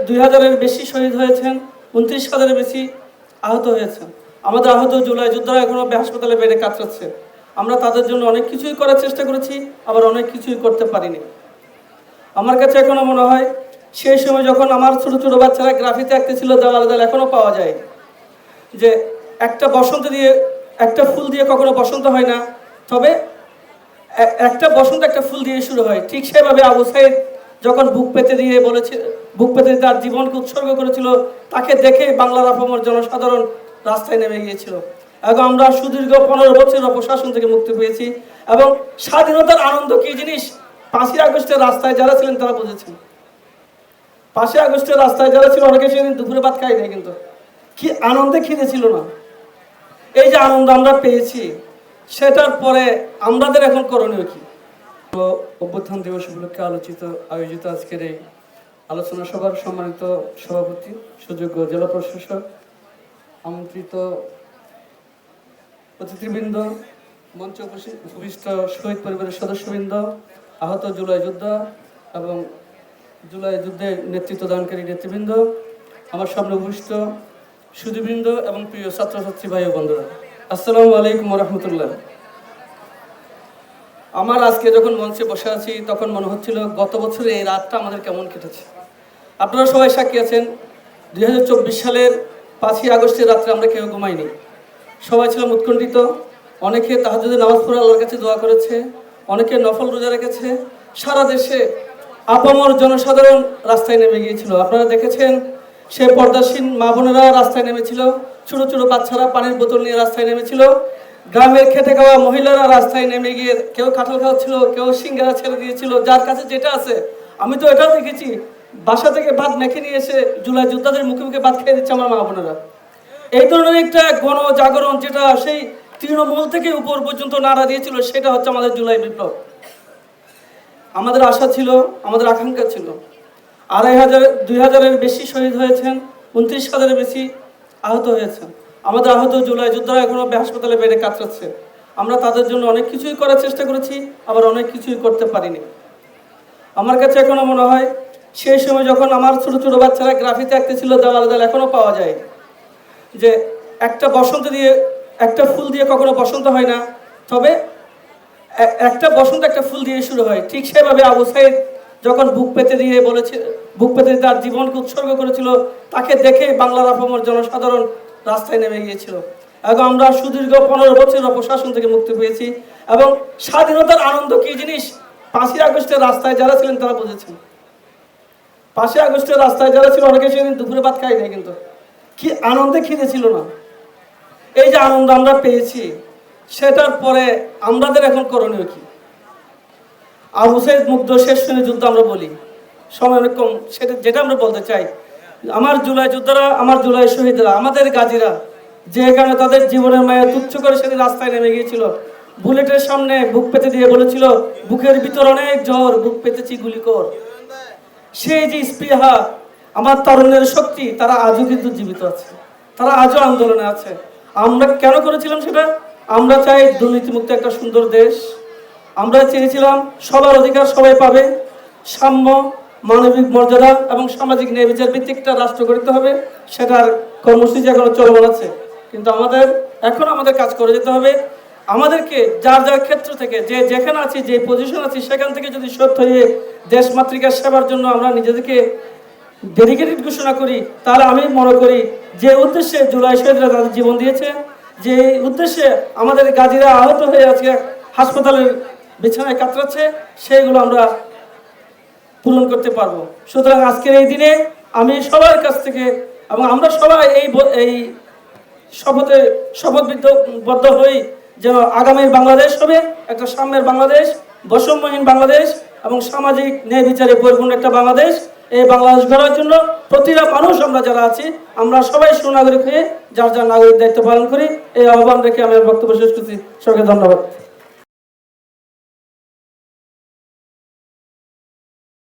2000-এর বেশি শহীদ হয়েছেন, 29,000-এর বেশি আহত হয়েছেন। আমাদের আহত জুলাই যোদ্ধারা এখনো হাসপাতালে বেডে কাতরাচ্ছে। আমরা তাদের জন্য অনেক কিছুই করার চেষ্টা করেছি, আবার অনেক কিছুই করতে পারিনি। আমার কাছে এখনো মনে হয় সেই সময় যখন আমার ছোট ছোট বাচ্চারা গ্রাফিতে আঁকতেছিল দেওয়াল দেওয়াল, এখনো পাওয়া যায় যে একটা বসন্ত দিয়ে, একটা ফুল দিয়ে কখনো বসন্ত হয় না, তবে একটা বসন্ত একটা ফুল দিয়ে শুরু হয়। ঠিক সেভাবে আবু সাইদ যখন বুক পেতে দিয়ে বলেছে, বুক পেতে তার জীবনকে উৎসর্গ করেছিল, তাকে দেখে বাংলার আপামর জনসাধারণ রাস্তায় নেমে গিয়েছিল। এবং আমরা সুদীর্ঘ 15 বছর অপশাসন থেকে মুক্তি পেয়েছি। এবং স্বাধীনতার আনন্দ কি জিনিস 5ই আগস্টের রাস্তায় যারা ছিলেন তারা বুঝেছেন। 5ই আগস্টের রাস্তায় যারা ছিল অনেকে সেদিন দুপুরে ভাত খাই নাই, কিন্তু কি আনন্দে খিদে ছিল না। এই যে আনন্দ আমরা পেয়েছি, সেটার পরে আমাদের এখন করণীয় কি? অভ্যুত্থান দিবস উপলক্ষে আয়োজিত আজকের এই আলোচনা সভার সম্মানিত সভাপতি, সুযোগ্য জেলা প্রশাসক, আমন্ত্রিত অতিথিবৃন্দ, মঞ্চে উপবিষ্ট শহীদ পরিবারের সদস্যবৃন্দ, আহত জুলাই যোদ্ধা এবং জুলাই যুদ্ধে নেতৃত্ব দানকারী নেতৃবৃন্দ, আমার সামনে উপবিষ্ট সুধীবৃন্দ এবং প্রিয় ছাত্রছাত্রী ভাই ও বন্ধুরা, আসসালামু আলাইকুম রহমতুল্লাহ। আমার আজকে যখন মঞ্চে বসে আছি তখন মনে হচ্ছিল গত বছরে এই রাতটা আমাদের কেমন কেটেছে। আপনারা সবাই সাক্ষী আছেন, 2024 সালের 5ই আগস্টের রাত্রে আমরা কেউ ঘুমাইনি, সবাই ছিলাম উৎকণ্ঠিত। অনেকে তাহাজ্জুদের নামাজ পড়ে আল্লাহর কাছে দোয়া করেছে, অনেকে নফল রোজা রেখেছে। সারা দেশে আপামর জনসাধারণ রাস্তায় নেমে গিয়েছিল। আপনারা দেখেছেন সে পর্দাসীন মা বোনেরা রাস্তায় নেমেছিল, ছোট ছোট বাচ্চারা পানির বোতল নিয়ে রাস্তায় নেমেছিল, গ্রামের খেটে খাওয়া মহিলারা রাস্তায় নেমে গিয়ে কেউ কাঁঠাল খাওয়াচ্ছিল, কেউ সিঙ্গারা ছেড়ে দিয়েছিল, যার কাছে যেটা আছে। আমি তো এটাও দেখেছি, বাসা থেকে ভাত মেখে নিয়ে এসে জুলাই যোদ্ধাদের মুখে মুখে ভাত খেয়ে দিচ্ছে আমার মা বোনেরা। এই ধরনের একটা গণজাগরণ যেটা সেই তৃণমূল থেকে উপর পর্যন্ত নাড়া দিয়েছিল, সেটা হচ্ছে আমাদের জুলাই বিপ্লব। আমাদের আশা ছিল, আমাদের আকাঙ্ক্ষা ছিল 2000-এর বেশি শহীদ হয়েছেন, 29,000-এর বেশি আহত হয়েছেন। আমাদের আহত জুলাই যোদ্ধারা এখনো হাসপাতালে বেডে কাতরাচ্ছে। আমরা তাদের জন্য অনেক কিছুই করার চেষ্টা করেছি, আবার অনেক কিছুই করতে পারিনি। আমার কাছে এখনো মনে হয় সেই সময় যখন আমার ছোট ছোট বাচ্চারা গ্রাফিতে আঁকতেছিল দেওয়াল দেওয়াল, এখনো পাওয়া যায় যে একটা বসন্ত দিয়ে, একটা ফুল দিয়ে কখনো বসন্ত হয় না, তবে একটা বসন্ত একটা ফুল দিয়ে শুরু হয়। ঠিক সেভাবে আবু সাইদ যখন বুক পেতে দিয়ে বলেছে, বুক পেতে তার জীবনকে উৎসর্গ করেছিল, তাকে দেখে বাংলার আপামর জনসাধারণ রাস্তায় নেমে গিয়েছিল। এবং আমরা সুদীর্ঘ 15 বছর অপশাসন থেকে মুক্তি পেয়েছি। এবং স্বাধীনতার আনন্দ কি জিনিস 5ই আগস্টের রাস্তায় যারা ছিলেন তারা বুঝেছেন। 5ই আগস্টের রাস্তায় যারা ছিল অনেকে সেদিন দুপুরে ভাত খাই নাই, কিন্তু কি আনন্দে খিদে ছিল না। এই যে আনন্দ আমরা পেয়েছি, সেটার পরে আমাদের এখন করণীয় কি? আবু সাইদ মুগ্ধ শেষ শুনে যুদ্ধ আমরা বলি, সময় অনেক কম, সেটা যেটা আমরা বলতে চাই, আমার জুলাই যোদ্ধারা, আমার জুলাই শহীদরা, আমাদের গাজীরা যে কারণে তাদের জীবনের মায়া তুচ্ছ করে সেদিন রাস্তায় নেমে গিয়েছিল, বুলেটের সামনে বুক পেতে দিয়ে বলেছিল, বুকের ভিতর অনেক জ্বর, বুক পেতেছি গুলি কর। সেই যে স্পৃহা, আমার তরুণের শক্তি, তারা আজও কিন্তু জীবিত আছে, তারা আজও আন্দোলনে আছে। আমরা কেন করেছিলাম সেটা? আমরা চাই দুর্নীতিমুক্ত একটা সুন্দর দেশ। আমরা চেয়েছিলাম সবার অধিকার সবাই পাবে, সাম্য, মানবিক মর্যাদা এবং সামাজিক ন্যায় বিচার ভিত্তিক একটা রাষ্ট্র গড়তে হবে। সেটার কর্মসূচি এখনো চলমান আছে, কিন্তু আমাদের কাজ করে যেতে হবে। আমাদেরকে যার যার ক্ষেত্র থেকে, যে যেখানে আছি, যে পজিশন আছি, সেখান থেকে যদি সৎ হয়ে দেশ মাতৃকার সেবার জন্য আমরা নিজেদেরকে ডেডিকেটেড ঘোষণা করি, তাহলে আমি মনে করি যে উদ্দেশ্যে জুলাই শহীদরা তাদের জীবন দিয়েছে, যে উদ্দেশ্যে আমাদের গাজীরা আহত হয়ে আজকে হাসপাতালের বিছানায় কাতরাচ্ছে, সেইগুলো আমরা পূরণ করতে পারবো। সুতরাং আজকের এই দিনে আমি সবার কাছ থেকে, এবং আমরা সবাই এই শপথবদ্ধ হই যেন আগামীর বাংলাদেশ হবে একটা সাম্যের বাংলাদেশ, বৈষম্যহীন বাংলাদেশ এবং সামাজিক ন্যায় বিচারে পরিপূর্ণ একটা বাংলাদেশ। এই বাংলাদেশ গড়ার জন্য প্রতিটা মানুষ, আমরা যারা আছি, আমরা সবাই সুনাগরিক হয়ে যার যার নাগরিক দায়িত্ব পালন করি। এই আহ্বান রেখে আমি বক্তব্য শেষ করছি। সবাইকে ধন্যবাদ।